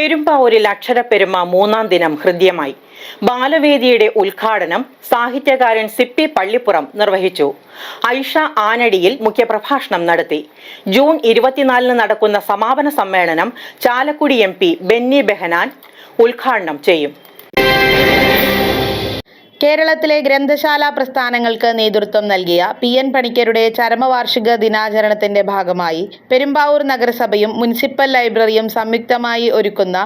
പെരുമ്പാവൂരിൽ അക്ഷരപ്പെരുമ മൂന്നാം ദിനം ഹൃദ്യമായി. ബാലവേദിയുടെ ഉദ്ഘാടനം സാഹിത്യകാരൻ സിപ്പി പള്ളിപ്പുറം നിർവഹിച്ചു. ഐഷ ആനടിയിൽ മുഖ്യപ്രഭാഷണം നടത്തി. ജൂൺ 24 നടക്കുന്ന സമാപന സമ്മേളനം ചാലക്കുടി MP ബെന്നി ബെഹനാൻ ഉദ്ഘാടനം ചെയ്യും. കേരളത്തിലെ ഗ്രന്ഥശാല പ്രസ്ഥാനങ്ങൾക്ക് നേതൃത്വം നൽകിയ PN പണിക്കരുടെ ചരമവാർഷിക ദിനാചരണത്തിന്റെ ഭാഗമായി പെരുമ്പാവൂർ നഗരസഭയും മുനിസിപ്പൽ ലൈബ്രറിയും സംയുക്തമായി ഒരുക്കുന്ന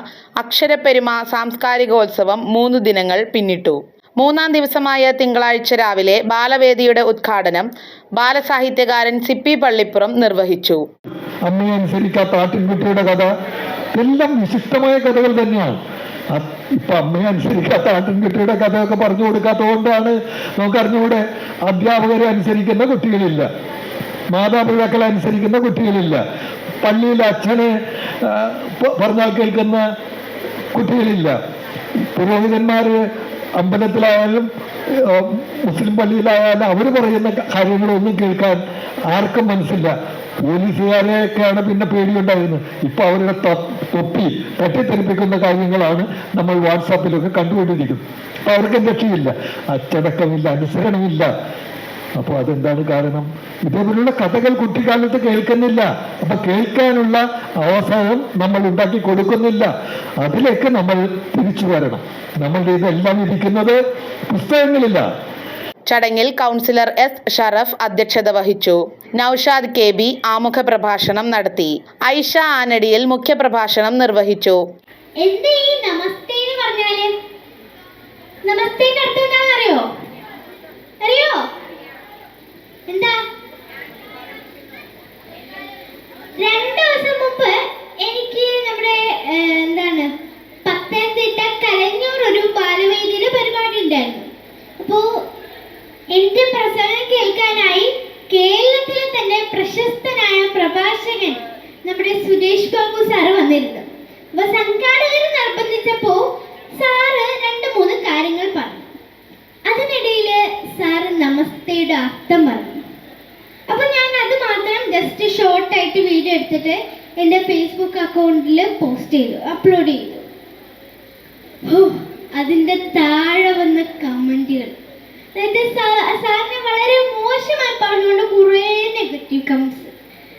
അക്ഷരപ്പെരുമ സാംസ്കാരികോത്സവം 3 ദിനങ്ങൾ പിന്നിട്ടു. മൂന്നാം ദിവസമായ തിങ്കളാഴ്ച രാവിലെ ബാലവേദിയുടെ ഉദ്ഘാടനം ബാലസാഹിത്യകാരൻ സിപ്പി പള്ളിപ്പുറം നിർവഹിച്ചു. അമ്മയെ അനുസരിക്കാത്ത ആട്ടിൻകുട്ടിയുടെ കഥ എല്ലാം വിശിഷ്ടമായ കഥകൾ തന്നെയാണ്. ഇപ്പൊ അമ്മയെ അനുസരിക്കാത്ത ആട്ടിൻകുട്ടിയുടെ കഥയൊക്കെ പറഞ്ഞു കൊടുക്കാത്തതുകൊണ്ടാണ് നമുക്കറിഞ്ഞുകൂടെ. അധ്യാപകരെ അനുസരിക്കുന്ന കുട്ടികളില്ല, മാതാപിതാക്കളെ അനുസരിക്കുന്ന കുട്ടികളില്ല, പള്ളിയിലെ അച്ഛനെ പറഞ്ഞാൽ കേൾക്കുന്ന കുട്ടികളില്ല, പുരോഹിതന്മാര് അമ്പലത്തിലായാലും മുസ്ലിം പള്ളിയിലായാലും അവർ പറയുന്ന കാര്യങ്ങളൊന്നും കേൾക്കാൻ ആർക്കും മനസ്സില്ല. പോലീസുകാരെയൊക്കെയാണ് പിന്നെ പേടിയുണ്ടായിരുന്നത്. ഇപ്പൊ അവരുടെ തൊപ്പി തട്ടിത്തെറിപ്പിക്കുന്ന കാര്യങ്ങളാണ് നമ്മൾ വാട്സാപ്പിലൊക്കെ കണ്ടുകൊണ്ടിരിക്കുന്നത്. അപ്പൊ അവർക്കും രക്ഷയില്ല, അച്ചടക്കമില്ല, അനുസരണമില്ല. അപ്പോൾ അതെന്താണ് കാരണം? ഇതേപോലുള്ള കഥകൾ കുട്ടിക്കാലത്ത് കേൾക്കുന്നില്ല. അപ്പൊ കേൾക്കാനുള്ള അവസരം നമ്മൾ ഉണ്ടാക്കി കൊടുക്കുന്നില്ല. അതിലേക്ക് നമ്മൾ തിരിച്ചു വരണം. നമ്മളുടെ ഇതെല്ലാം ഇരിക്കുന്നത് പുസ്തകങ്ങളില്ല. ചടങ്ങിൽ കൗൺസിലർ S. ഷറഫ് അധ്യക്ഷത വഹിച്ചു. നൌഷാദ് KB ആമുഖ പ്രഭാഷണം നടത്തി. ഐഷ ആനടിയിൽ മുഖ്യപ്രഭാഷണം നിർവഹിച്ചു. എന്താ? 2 ദിവസം മുമ്പ് എനിക്ക് നമ്മുടെ പത്തനംതിട്ട കലഞ്ഞൂർ ഒരു ബാലവേദിയുടെ പരിപാടി ഉണ്ടായിരുന്നു. അപ്പോ എന്റെ പ്രസംഗം കേൾക്കാനായി കേരളത്തിലെ തന്നെ പ്രശസ്തനായ പ്രഭാഷകൻ നമ്മുടെ സുരേഷ് ബാബു സാറ് വന്നിരുന്നു. അപ്പൊ സംഘാടകർ നിർബന്ധിച്ചപ്പോ സാറ് 2-3 കാര്യങ്ങൾ പറഞ്ഞു. അതിനിടയിൽ സാറ് നമസ്തയുടെ അർത്ഥം പറഞ്ഞു. അപ്പൊ ഞാൻ അത് മാത്രം ജസ്റ്റ് ഷോർട്ടായിട്ട് വീഡിയോ എടുത്തിട്ട് എൻ്റെ ഫേസ്ബുക്ക് അക്കൗണ്ടിൽ പോസ്റ്റ് ചെയ്തു, അപ്ലോഡ് ചെയ്തു. അതിൻ്റെ താഴെ വന്ന കമന്റുകൾ, അതായത് സാറിനെ വളരെ മോശമായി പറഞ്ഞുകൊണ്ട് കുറേ നെഗറ്റീവ് കമന്റ്സ്.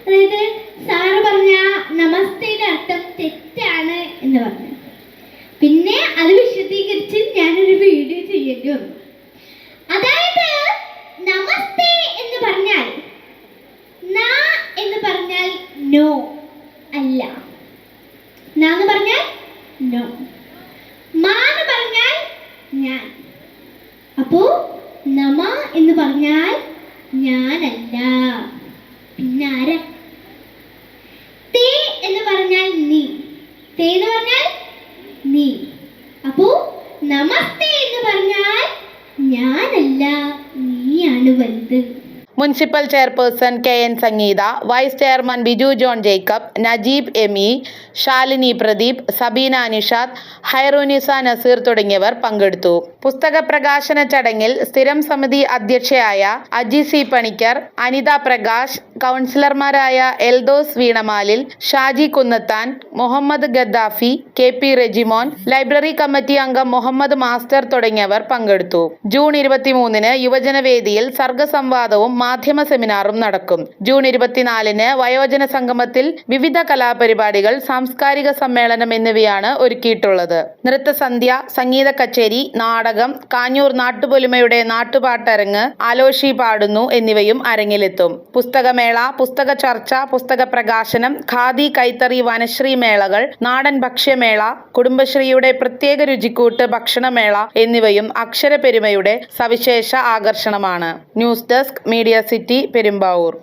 അതായത് സാറ് പറഞ്ഞ നമസ്തയുടെ അർത്ഥം തെറ്റാണ് എന്ന് പറഞ്ഞു. പിന്നെ അത് വിശദീകരിച്ച് ഞാനൊരു വീഡിയോ ചെയ്യേണ്ടി വന്നു. അതായത് നമസ്തേ എന്ന് പറഞ്ഞാൽ നാ എന്ന് പറഞ്ഞാൽ നോ അല്ല, നാ എന്ന് പറഞ്ഞാൽ നോ, മാ എന്ന് പറഞ്ഞാൽ ഞാൻ. അപ്പോ നമ എന്ന് പറഞ്ഞാൽ ഞാനല്ല, പിന്നെ ആരാ? തേ എന്ന് പറഞ്ഞാൽ നീ, തേ എന്ന് പറഞ്ഞാൽ നീ. അപ്പോ നമസ്തേ എന്ന് പറഞ്ഞാൽ ഞാനല്ല, നീയാണ് വലുത്. Municipal chairperson KN Sangeetha, vice chairman Biju John Jacob, Najeeb ME, Shalini Pradeep, Sabeena Nishad, Hairunisa Naseer തുടങ്ങിയവർ പങ്കെടുത്തു. പുസ്തക പ്രകാശന ചടങ്ങിൽ സ്ഥിരം സമിതി അധ്യക്ഷയായ അജി C. പണിക്കർ, അനിത പ്രകാശ്, കൗൺസിലർമാരായ Eldhose Veenamalil, Shaji Kunnathan, Muhammad Gaddafi, KP Rejimon, library committee അംഗം മുഹമ്മദ് മാസ്റ്റർ തുടങ്ങിയവർ പങ്കെടുത്തു. ജൂൺ 23 യുവജനവേദിയിൽ സർഗസംവാദവും മാധ്യമ സെമിനാറും നടക്കും. ജൂൺ 24 വയോജന സംഗമത്തിൽ വിവിധ കലാപരിപാടികൾ, സാംസ്കാരിക സമ്മേളനം എന്നിവയാണ് ഒരുക്കിയിട്ടുള്ളത്. നൃത്തസന്ധ്യ, സംഗീത കച്ചേരി, നാടകം, കാഞ്ഞൂർ നാട്ടുപൊലിമയുടെ നാട്ടുപാട്ടരങ്ങ്, ആലോഷി പാടുന്നു എന്നിവയും അരങ്ങിലെത്തും. പുസ്തകമേള, പുസ്തക ചർച്ച, പുസ്തക പ്രകാശനം, ഖാദി കൈത്തറി വനശ്രീ മേളകൾ, നാടൻ ഭക്ഷ്യമേള, കുടുംബശ്രീയുടെ പ്രത്യേക രുചിക്കൂട്ട് ഭക്ഷണമേള എന്നിവയും അക്ഷരപ്പെരുമയുടെ സവിശേഷ ആകർഷണമാണ്. News desk media city Perumbavoor.